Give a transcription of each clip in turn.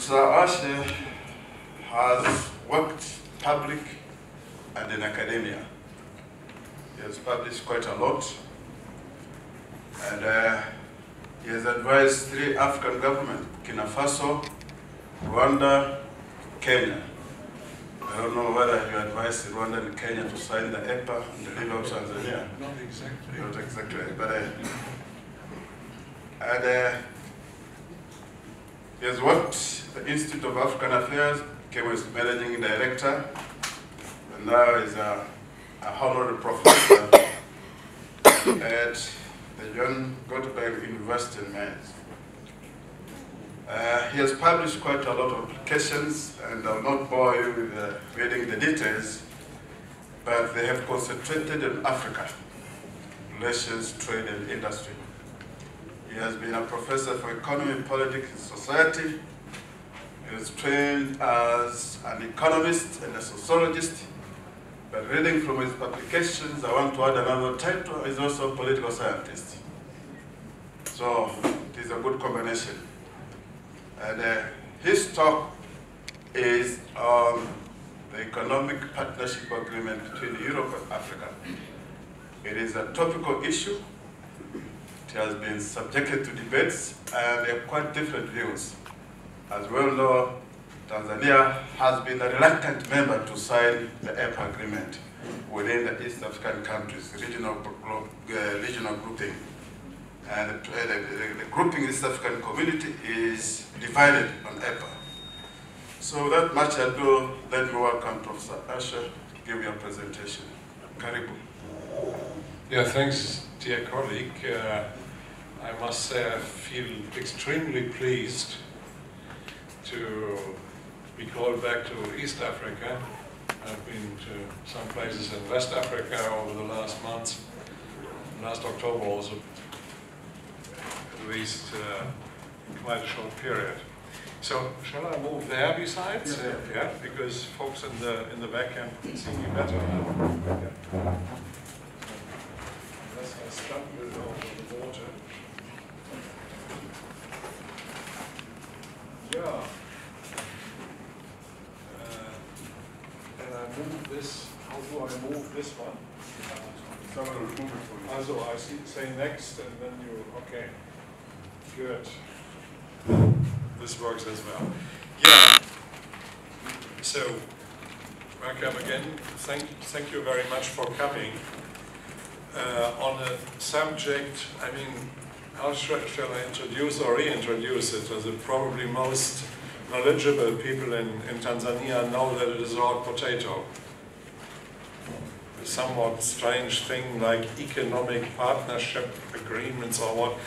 Professor Asche has worked public and in academia. He has published quite a lot, and he has advised 3 African governments, Burkina Faso, Rwanda, Kenya. I don't know whether you advised Rwanda and Kenya to sign the EPA and the leave out Tanzania. Not exactly. Not exactly, but he has worked at the Institute of African Affairs, became his managing director, and now is a honorary professor at the Johannes-Gutenberg University in Mainz. He has published quite a lot of publications, and I'll not bore you with reading the details, but they have concentrated on Africa, relations, trade, and industry. He has been a professor for economy, politics, and society. He was trained as an economist and a sociologist, but reading from his publications, I want to add another title, he's also a political scientist. So it is a good combination. And his talk is on the economic partnership agreement between Europe and Africa. It is a topical issue. It has been subjected to debates, and there are quite different views. As well know, Tanzania has been a reluctant member to sign the EPA agreement within the East African countries, regional grouping. And the grouping East African community is divided on EPA. So without much ado, let me welcome Professor Asche to give you a presentation. Karibu. Yeah, thanks, dear colleague. I must say I feel extremely pleased to be called back to East Africa. I've been to some places in West Africa over the last months, last October also, at least in quite a short period. So, shall I move there besides? Yeah, because folks in the back can see me better now. Yeah. Unless I stumble over the water. Yeah. And I move this. How do I move this one? Someone will move it for you. Also, I say next, and then you. Okay. Good. This works as well. Yeah. So, welcome again. Thank you very much for coming. On a subject, I mean, how shall I introduce or reintroduce it? As the probably most knowledgeable people in Tanzania know that it is a hot potato. A somewhat strange thing like economic partnership agreements or what.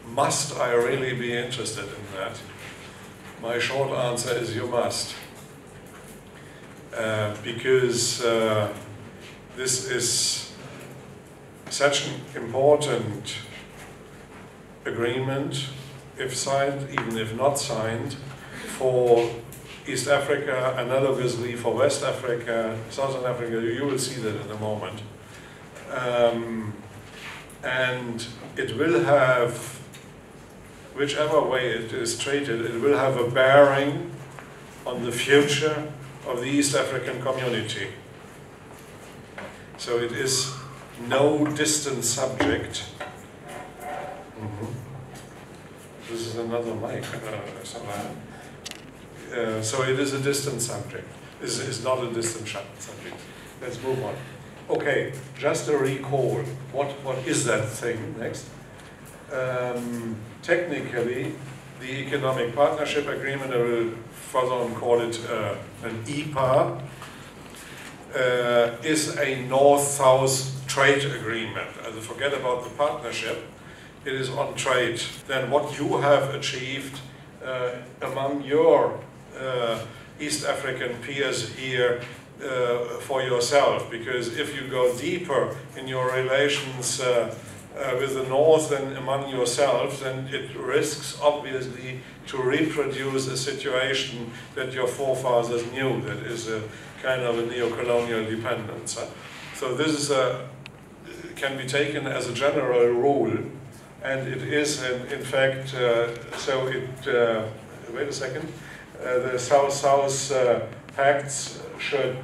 Must I really be interested in that? My short answer is you must. Because this is such an important agreement, if signed, even if not signed, for East Africa, analogously for West Africa, Southern Africa. You will see that in a moment. And it will have, whichever way it is treated, it will have a bearing on the future of the East African community. So it is no distant subject. This is another mic. So it is a distant subject. This is not a distant subject. Let's move on. Okay, just a recall. What is that thing next? Technically, the Economic Partnership Agreement, I will further on call it an EPA, is a North-South trade agreement. Forget about the partnership, it is on trade. Then what you have achieved among your East African peers here for yourself, because if you go deeper in your relations with the North and among yourselves, then it risks, obviously, to reproduce a situation that your forefathers knew, that is a kind of a neo-colonial dependence. So this is can be taken as a general rule, and it is in fact, so it, wait a second, the South-South pacts should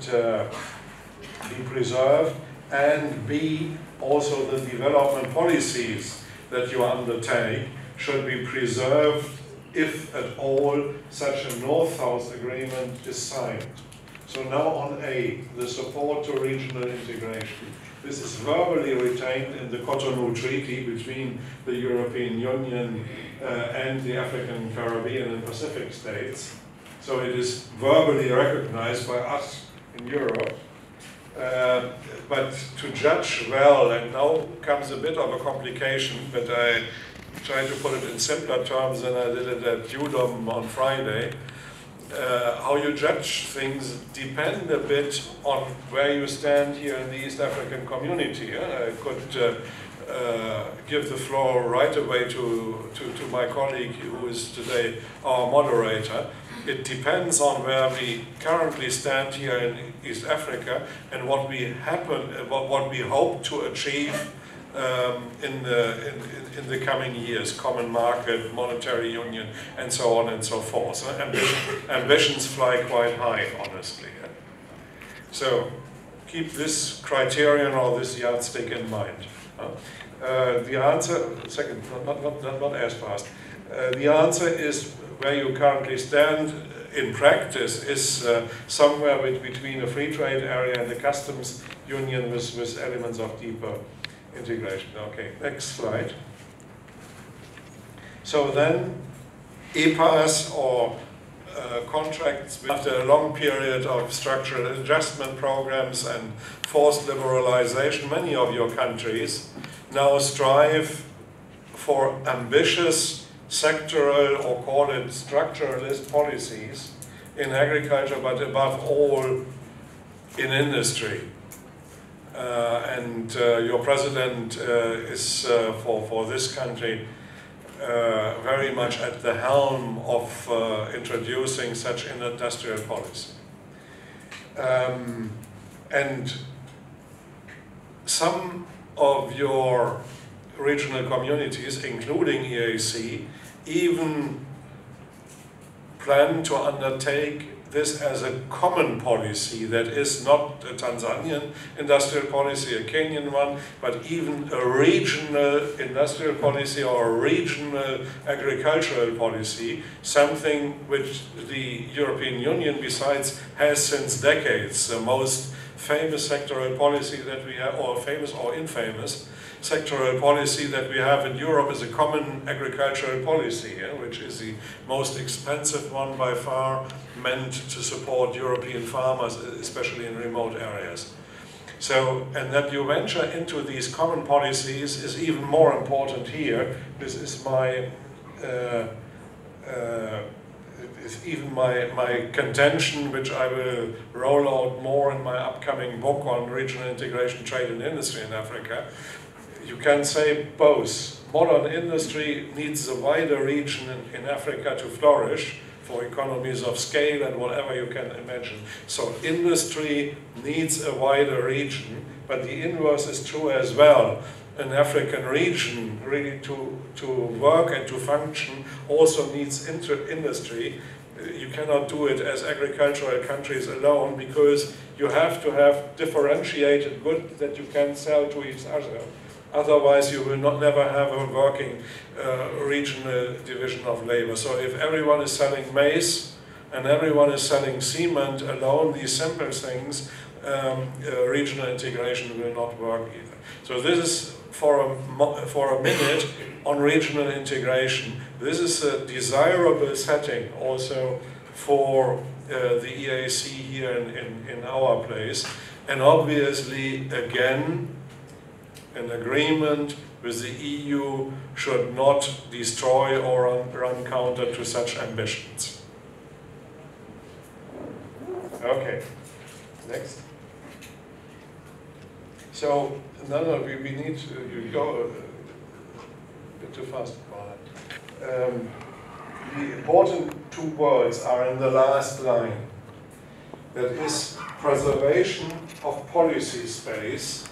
be preserved, and B, also the development policies that you undertake should be preserved if at all such a North-South agreement is signed. So now on A, the support to regional integration. This is verbally retained in the Cotonou Treaty between the European Union and the African, Caribbean and Pacific states. So it is verbally recognized by us in Europe. But to judge well, and now comes a bit of a complication, but I try to put it in simpler terms than I did it at UDOM on Friday. How you judge things depend a bit on where you stand here in the East African community. I could give the floor right away to my colleague who is today our moderator. It depends on where we currently stand here in East Africa and what we hope to achieve in the coming years, common market, monetary union, and so on and so forth. So ambitions fly quite high, honestly. So keep this criterion or this yardstick in mind. The answer, second, not as fast. The answer is where you currently stand in practice is somewhere between a free trade area and the customs union with elements of deeper integration. Okay, next slide. So then EPAs or contracts after a long period of structural adjustment programs and forced liberalization, many of your countries now strive for ambitious sectoral or call it structuralist policies in agriculture, but above all in industry. And your president is for this country very much at the helm of introducing such an industrial policy. And some of your regional communities, including EAC, even plan to undertake this as a common policy that is not a Tanzanian industrial policy, a Kenyan one, but even a regional industrial policy or a regional agricultural policy, something which the European Union, besides, has since decades. The most famous sectoral policy that we have, or famous or infamous, sectoral policy that we have in Europe is a common agricultural policy, which is the most expensive one by far, meant to support European farmers, especially in remote areas. So, and that you venture into these common policies is even more important here. This is my my contention, which I will roll out more in my upcoming book on regional integration, trade and industry in Africa. You can say both. Modern industry needs a wider region in Africa to flourish for economies of scale and whatever you can imagine. So industry needs a wider region, but the inverse is true as well. An African region really to work and to function also needs industry. You cannot do it as agricultural countries alone, because you have to have differentiated goods that you can sell to each other. Otherwise, you will never have a working regional division of labor. So if everyone is selling maize and everyone is selling cement alone, these simple things, regional integration will not work either. So this is for a minute on regional integration. This is a desirable setting also for the EAC here in our place. And obviously, again, an agreement with the EU should not destroy or run counter to such ambitions. Okay, next. So, no, we need to, you go a bit too fast. The important two words are in the last line. That is preservation of policy space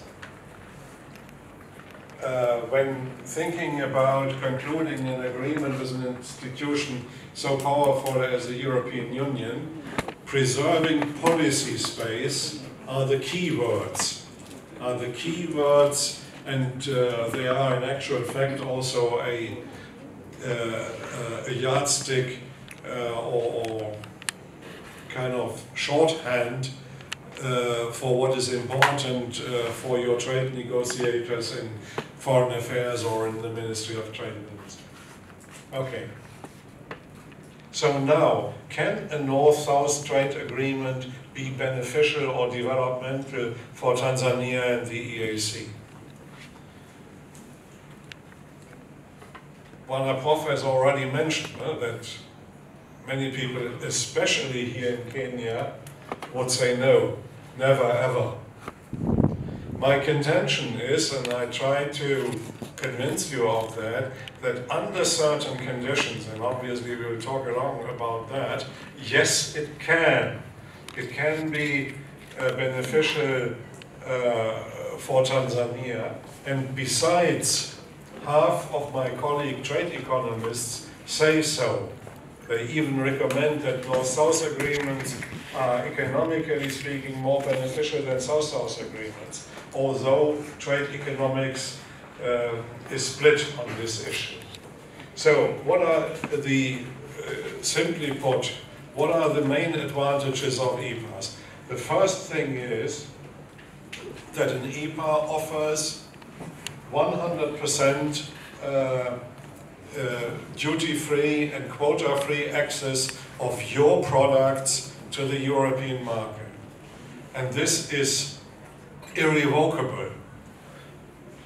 when thinking about concluding an agreement with an institution so powerful as the European Union, preserving policy space are the key words. And they are in actual fact also a yardstick or kind of shorthand for what is important for your trade negotiators in foreign affairs or in the Ministry of Trade and Industry. Okay. So now, can a North-South trade agreement be beneficial or developmental for Tanzania and the EAC? Well, Prof has already mentioned that many people, especially here in Kenya, would say no, never ever. My contention is, and I try to convince you of that, that under certain conditions, and obviously we will talk along about that, yes, it can. It can be beneficial for Tanzania. And besides, half of my colleague trade economists say so. They even recommend that North-South agreements are, economically speaking, more beneficial than South-South agreements, although trade economics is split on this issue. So, what are the, simply put, what are the main advantages of EPAs? The first thing is that an EPA offers 100% duty-free and quota-free access of your products to the European market. And this is irrevocable.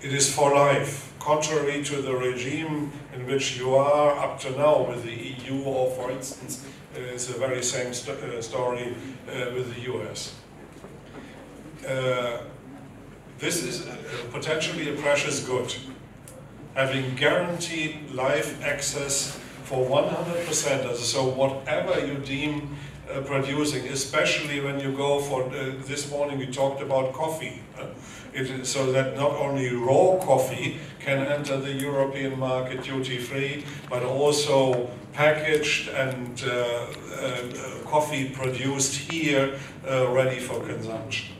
It is for life, contrary to the regime in which you are up to now with the EU, or for instance, it's the very same story with the US. This is potentially a precious good. Having guaranteed life access for 100%, so whatever you deem producing, especially when you go for, this morning we talked about coffee, so that not only raw coffee can enter the European market duty-free, but also packaged and coffee produced here, ready for consumption.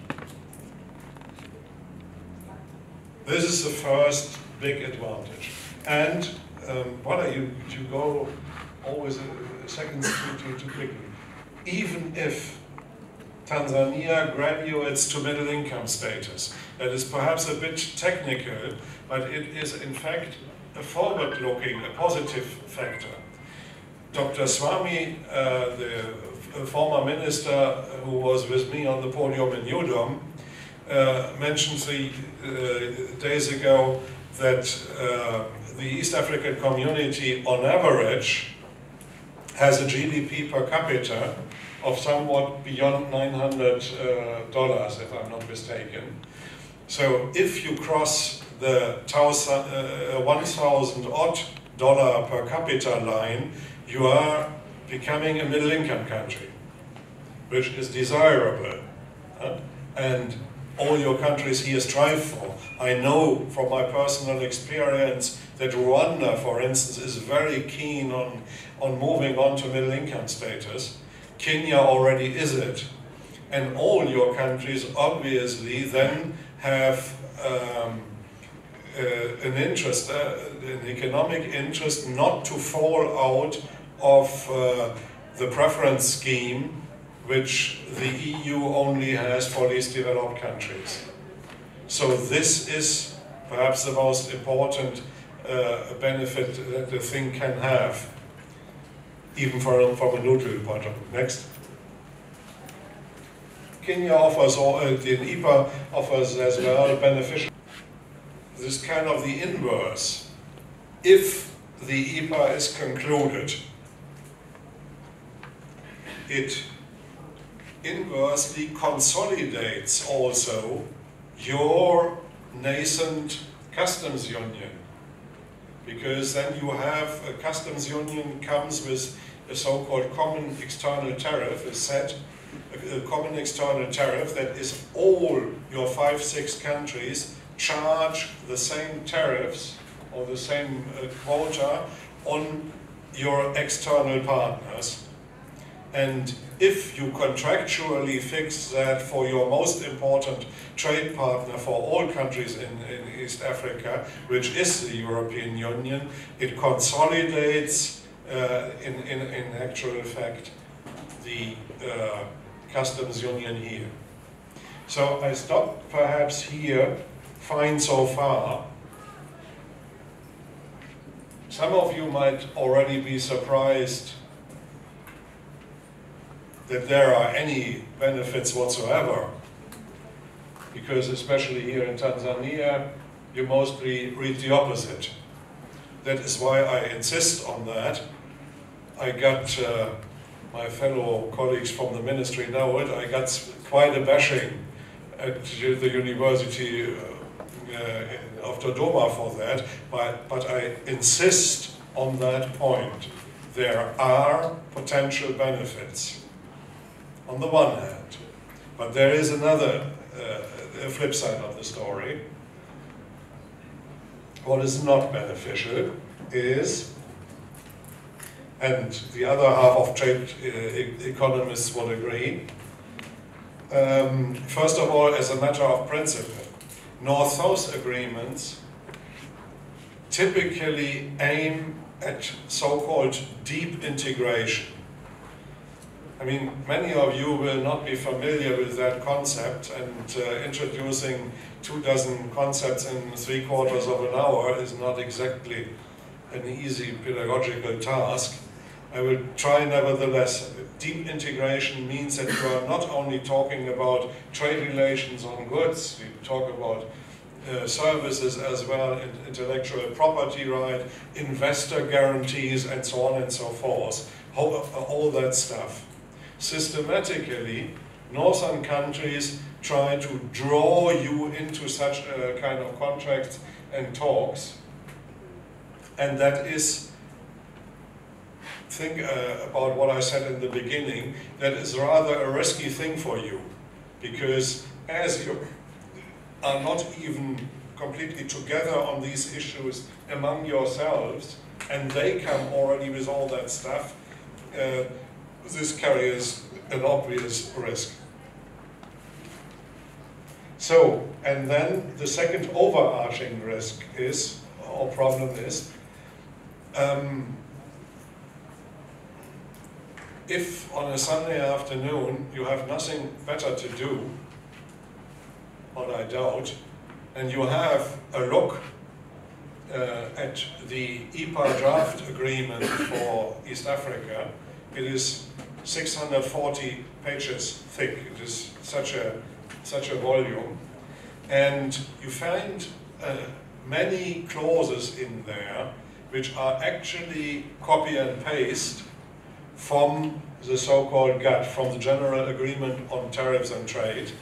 This is the first big advantage. And you go always a second too quickly. Even if Tanzania graduates to middle income status, that is perhaps a bit technical, but it is in fact a forward-looking, a positive factor. Dr. Swami, the former minister who was with me on the podium in Udom, mentioned 3 days ago that the East African community, on average, has a GDP per capita of somewhat beyond $900, if I'm not mistaken. So if you cross the 1,000 odd dollar per capita line, you are becoming a middle-income country, which is desirable. And all your countries here strive for. I know from my personal experience that Rwanda, for instance, is very keen on moving on to middle income status. Kenya already is it. And all your countries obviously then have an interest, an economic interest, not to fall out of the preference scheme which the EU only has for least developed countries. So this is perhaps the most important benefit that the thing can have, even from a neutral point of view. Next. Kenya offers, the EPA offers as well beneficial. This is kind of the inverse. If the EPA is concluded, it inversely consolidates also your nascent customs union, because then you have a customs union comes with a so-called common external tariff, is set a common external tariff that is all your 5-6 countries charge the same tariffs or the same quota on your external partners. And if you contractually fix that for your most important trade partner for all countries in East Africa, which is the European Union, it consolidates in actual fact the customs union here. So I stop perhaps here, fine so far. Some of you might already be surprised that there are any benefits whatsoever, because especially here in Tanzania, you mostly read the opposite. That is why I insist on that. I got, my fellow colleagues from the ministry know it, I got quite a bashing at the University of Dodoma for that, but I insist on that point. There are potential benefits on the one hand, but there is another flip side of the story. What is not beneficial is, and the other half of trade economists will agree, first of all, as a matter of principle, North-South agreements typically aim at so-called deep integration. I mean, many of you will not be familiar with that concept, and introducing 24 concepts in 3/4 of an hour is not exactly an easy pedagogical task. I will try nevertheless. Deep integration means that you are not only talking about trade relations on goods, we talk about services as well, intellectual property right, investor guarantees, and so on and so forth, all that stuff. Systematically, northern countries try to draw you into such a kind of contracts and talks, and that is, think about what I said in the beginning, that is rather a risky thing for you, because as you are not even completely together on these issues among yourselves, and they come already with all that stuff, this carries an obvious risk. So, and then the second overarching risk is, or problem is, if on a Sunday afternoon you have nothing better to do, what I doubt, and you have a look at the EPA draft agreement for East Africa, it is 640 pages thick. It is such a volume, and you find many clauses in there which are actually copy and paste from the so-called GATT, from the General Agreement on Tariffs and Trade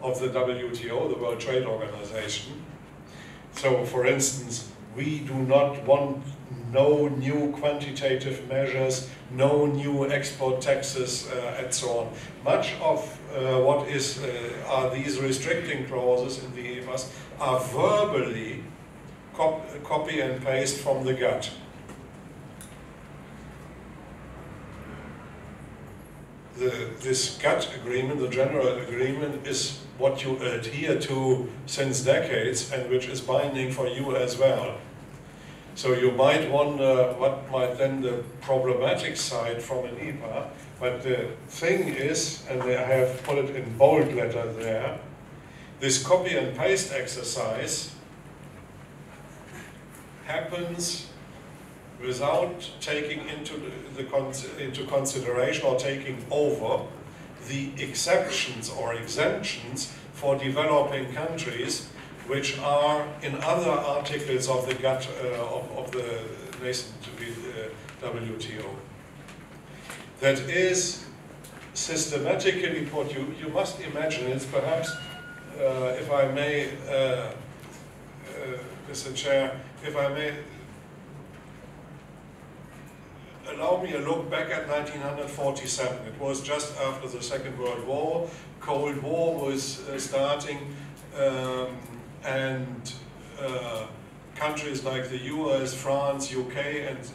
of the WTO, the World Trade Organization. So, for instance, we do not want no new quantitative measures, no new export taxes, and so on. Much of what are these restricting clauses in the EPAs are verbally copy and paste from the GATT. This GATT agreement, the General Agreement, is what you adhere to since decades and which is binding for you as well. So you might wonder what might then the problematic side from an EPA, but the thing is, and I have put it in bold letter there, this copy and paste exercise happens without taking into consideration or taking over the exceptions or exemptions for developing countries, which are in other articles of the GATT, of the nascent WTO. That is systematically put, you must imagine, it's perhaps, if I may, Mr. Chair, if I may, allow me a look back at 1947. It was just after the Second World War. Cold War was starting, and countries like the US, France, UK,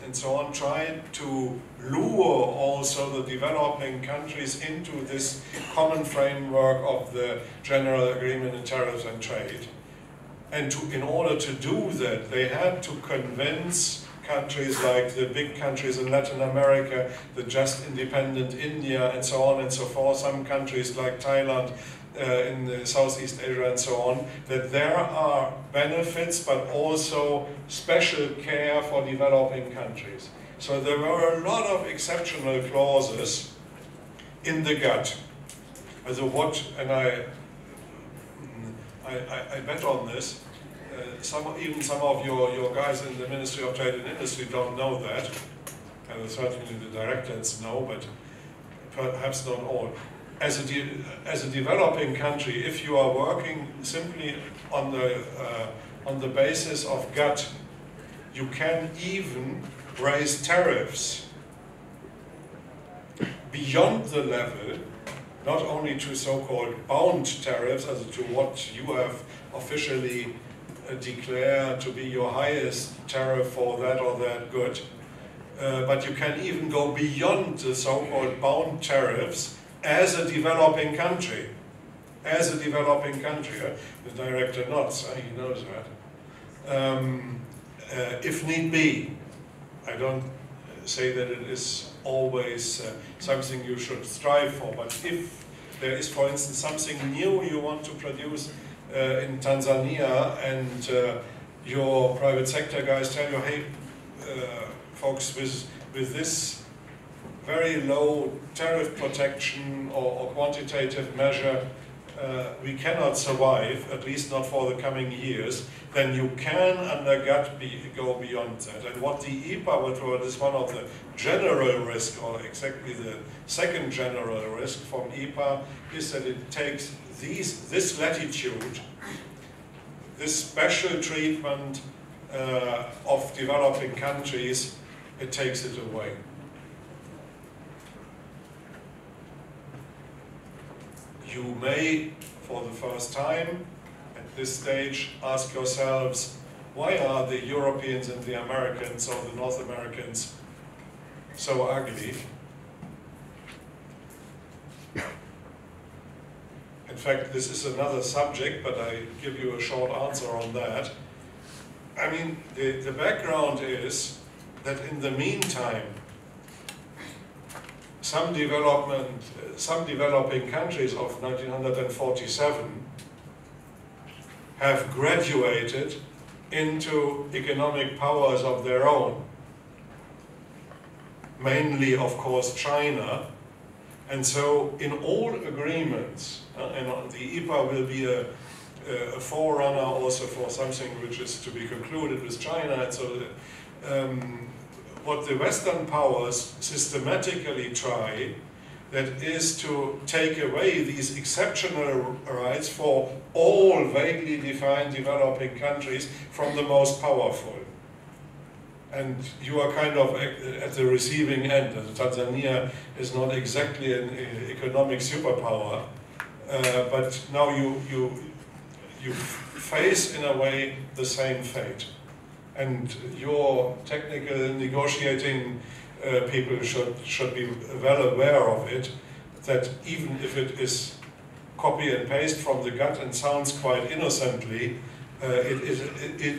and so on try to lure also the developing countries into this common framework of the General Agreement on Tariffs and Trade. And in order to do that, they had to convince countries like the big countries in Latin America, the just independent India, and so on and so forth, some countries like Thailand, in Southeast Asia and so on, that there are benefits but also special care for developing countries. So there were a lot of exceptional clauses in the GATT. And I bet on this. Even some of your guys in the Ministry of Trade and Industry don't know that. And certainly the directors know, but perhaps not all. As a developing country, if you are working simply on the basis of GATT, you can even raise tariffs beyond the level, not only to so-called bound tariffs, as to what you have officially declared to be your highest tariff for that or that good, but you can even go beyond the so-called bound tariffs as a developing country. As a developing country. The director nods, he knows that. If need be. I don't say that it is always something you should strive for, but if there is, for instance, something new you want to produce in Tanzania and your private sector guys tell you, hey, folks, with this very low tariff protection or quantitative measure, we cannot survive, at least not for the coming years, then you can, under GATT, go beyond that. And what the EPA would do is one of the general risks, or exactly the second general risk from EPA, is that it takes this latitude, this special treatment of developing countries, it takes it away. You may, for the first time, at this stage, ask yourselves, why are the Europeans and the Americans or the North Americans so ugly? In fact, this is another subject, but I give you a short answer on that. I mean, the background is that in the meantime, some developing countries of 1947 have graduated into economic powers of their own. Mainly, of course, China. And so, in all agreements, and the EPA will be a forerunner also for something which is to be concluded with China. And so, what the Western powers systematically try, that is to take away these exceptional rights for all vaguely defined developing countries from the most powerful. And you are kind of at the receiving end. Tanzania is not exactly an economic superpower, but now you face, in a way, the same fate. And your technical negotiating people should be well aware of it, that even if it is copy and paste from the GATT and sounds quite innocently, it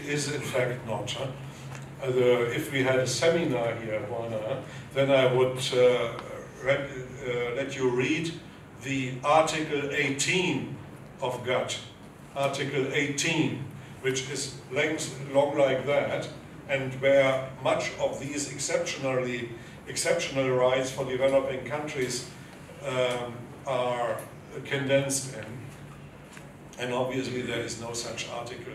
is in fact not. Huh? If we had a seminar here, then I would let you read the Article 18 of GATT. Article 18, which is long like that, and where much of these exceptional rights for developing countries are condensed in. And obviously there is no such Article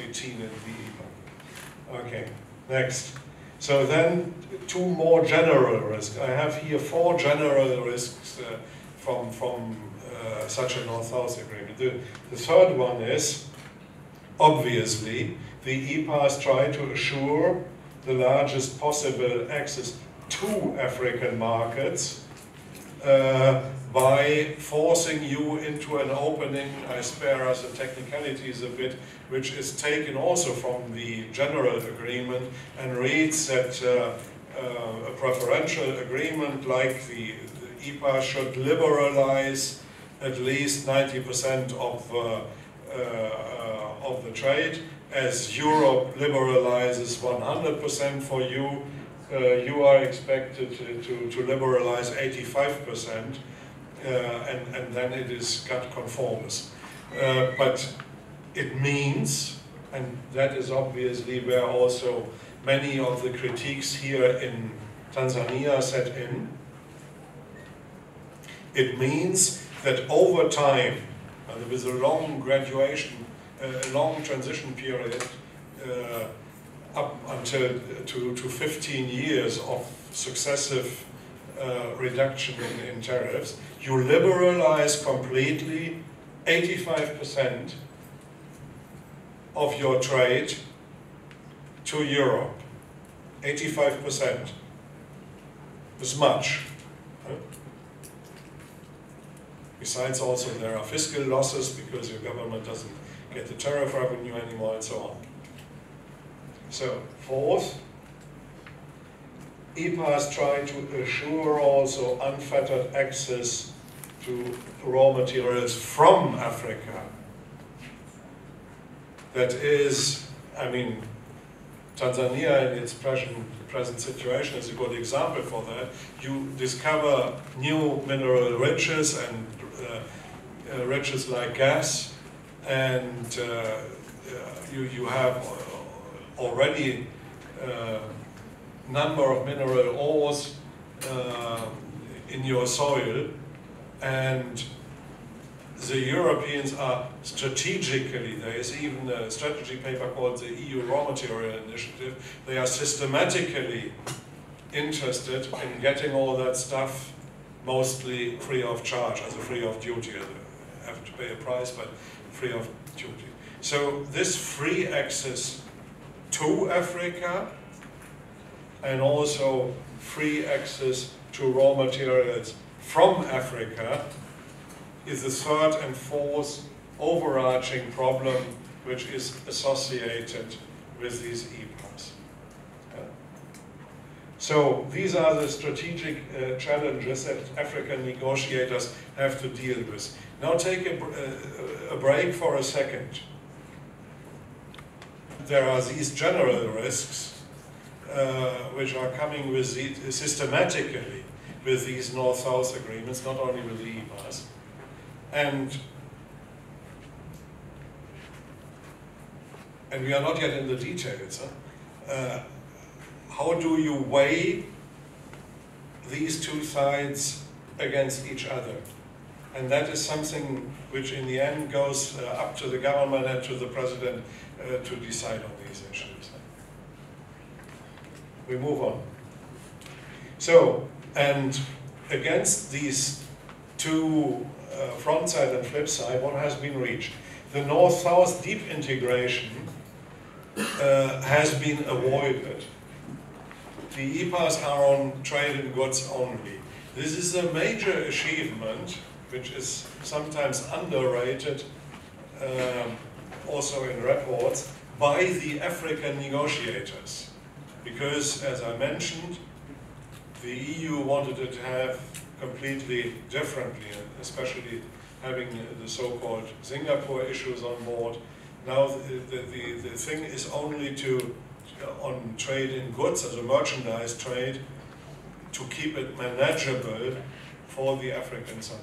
18 in the EPA. Okay, next. So then, two more general risks. I have here 4 general risks from such a North-South agreement. The third one is, obviously, the EPAs try to assure the largest possible access to African markets by forcing you into an opening. I spare us the technicalities a bit, which is taken also from the general agreement and reads that a preferential agreement like the EPA should liberalize at least 90% of the trade. As Europe liberalizes 100% for you, you are expected to liberalize 85%, and then it is cut conformist. But it means, and that is obviously where also many of the critiques here in Tanzania set in, it means that over time, and there is a long graduation, a long transition period, up until to 15 years of successive reduction in tariffs, you liberalize completely 85% of your trade to Europe. 85% is much. Besides, also there are fiscal losses because your government doesn't get the tariff revenue anymore and so on. So, fourth, EPAs try to assure also unfettered access to raw materials from Africa. That is, I mean, Tanzania in its present situation is a good example for that. You discover new mineral riches and riches like gas, and you have already number of mineral ores in your soil, and the Europeans are strategically, there is even a strategy paper called the EU Raw Material Initiative, they are systematically interested in getting all that stuff mostly free of charge, as a free of duty. You have to pay a price, but free of duty. So this free access to Africa and also free access to raw materials from Africa is the third and fourth overarching problem which is associated with these EPAs. So these are the strategic challenges that African negotiators have to deal with. Now take a break for a second. There are these general risks which are coming with systematically with these North-South agreements, not only with the EPAs. And we are not yet in the details. How do you weigh these two sides against each other? And that is something which in the end goes up to the government and to the president to decide on these issues. We move on. So, and against these two front side and flip side, what has been reached? The North-South deep integration has been avoided. The EPAs are on trade in goods only. This is a major achievement, which is sometimes underrated, also in reports, by the African negotiators. Because, as I mentioned, the EU wanted it to have completely differently, especially having the so-called Singapore issues on board. Now the thing is only to, on trade in goods, as a merchandise trade, to keep it manageable for the African side.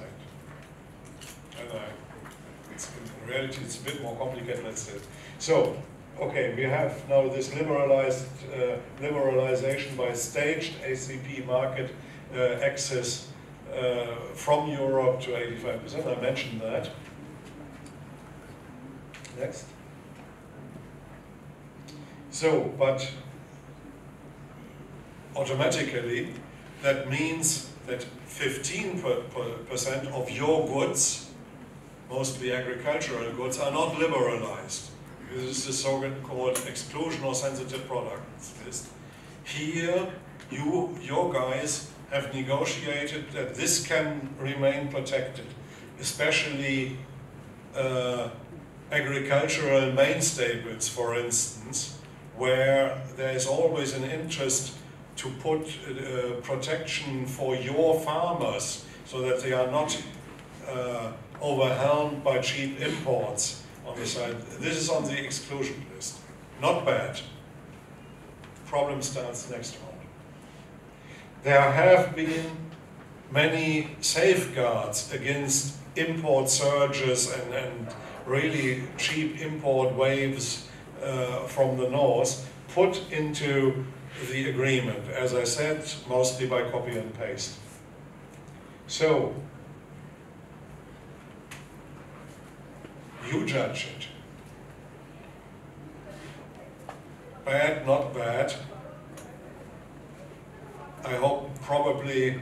And in reality it's a bit more complicated, let's say. So, okay, we have now this liberalization by staged ACP market access from Europe to 85%. I mentioned that. Next. So, but automatically that means that 15% of your goods, mostly agricultural goods, are not liberalized. This is the so-called exclusion or sensitive products list. Here, your guys have negotiated that this can remain protected, especially agricultural main staples, for instance, where there is always an interest to put protection for your farmers so that they are not overwhelmed by cheap imports on the side. This is on the exclusion list. Not bad. Problem starts next round. There have been many safeguards against import surges and really cheap import waves from the north put into the agreement, as I said, mostly by copy and paste. So, you judge it. Bad, not bad. I hope probably,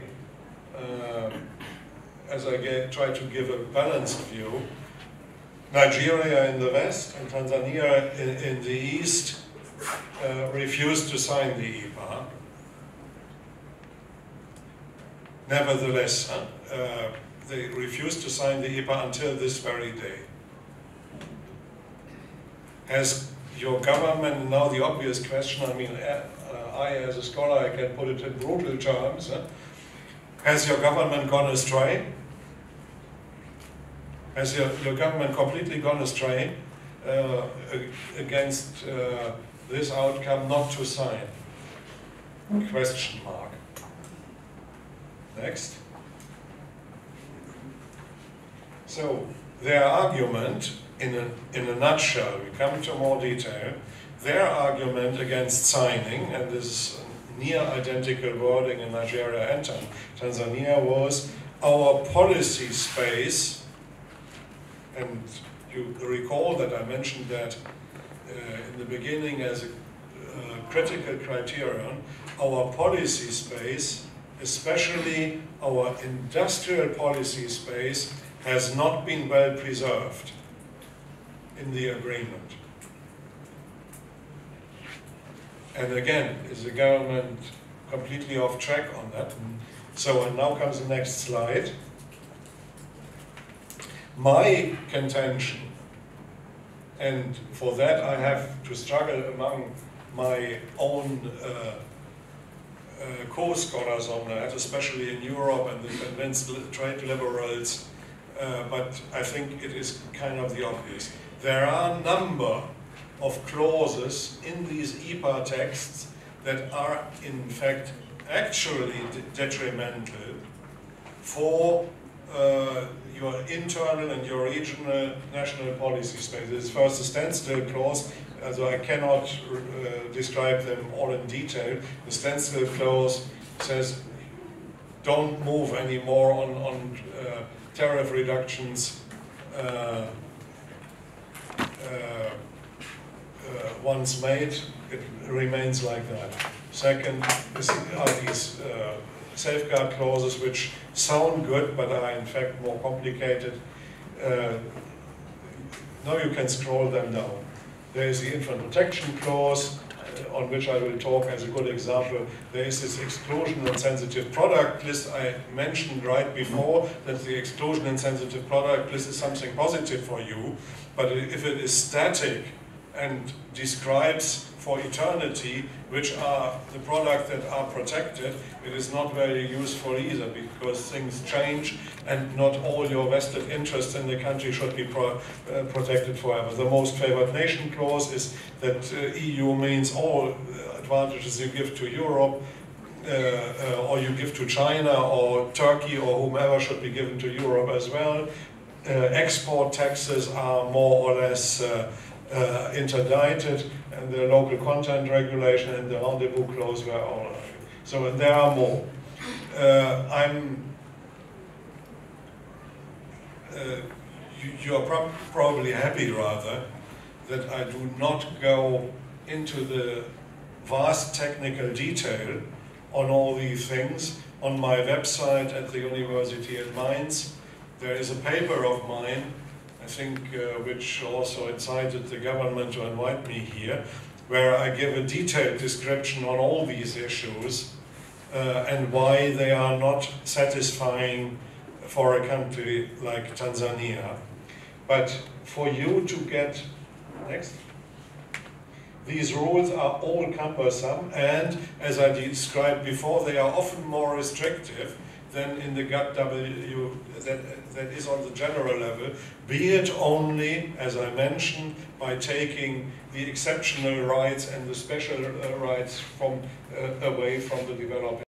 as I try to give a balanced view, Nigeria in the west and Tanzania in the east refused to sign the EPA. Nevertheless, they refused to sign the EPA until this very day. Has your government, now the obvious question, I mean, I as a scholar, I can put it in brutal terms, has your government gone astray? Has your government completely gone astray against this outcome not to sign? Question mark. Next. So, their argument, in a nutshell, we come to more detail, their argument against signing, and this is near identical wording in Nigeria and Tanzania, was our policy space, and you recall that I mentioned that in the beginning as a critical criterion, our policy space, especially our industrial policy space, has not been well preserved in the agreement. And again, is the government completely off track on that? So, and now comes the next slide. My contention, and for that I have to struggle among my own co-scholars on that, especially in Europe and the convinced trade liberals, but I think it is kind of the obvious. There are a number of clauses in these EPA texts that are in fact actually detrimental for your internal and your regional national policy spaces. First, the standstill clause, so I cannot describe them all in detail. The standstill clause says don't move anymore on tariff reductions once made, it remains like that. Second are these safeguard clauses which sound good but are in fact more complicated. Now you can scroll them down. There is the infant protection clause, on which I will talk as a good example. There is this exclusion and sensitive product list. I mentioned right before that the exclusion and sensitive product list is something positive for you, but if it is static and describes for eternity which are the products that are protected, it is not very useful either, because things change and not all your vested interests in the country should be protected forever. The most favored nation clause is that EU means all advantages you give to Europe or you give to China or Turkey or whomever should be given to Europe as well. Export taxes are more or less interdicted, and the local content regulation and the rendezvous clause were all. So there are more. You are probably happy rather that I do not go into the vast technical detail on all these things. On my website at the University at Mainz, there is a paper of mine, I think, which also incited the government to invite me here, where I give a detailed description on all these issues, and why they are not satisfying for a country like Tanzania. But for you to get, next, these rules are all cumbersome, and as I described before, they are often more restrictive than in the GATT-W that is on the general level, be it only, as I mentioned, by taking the exceptional rights and the special rights away from the developing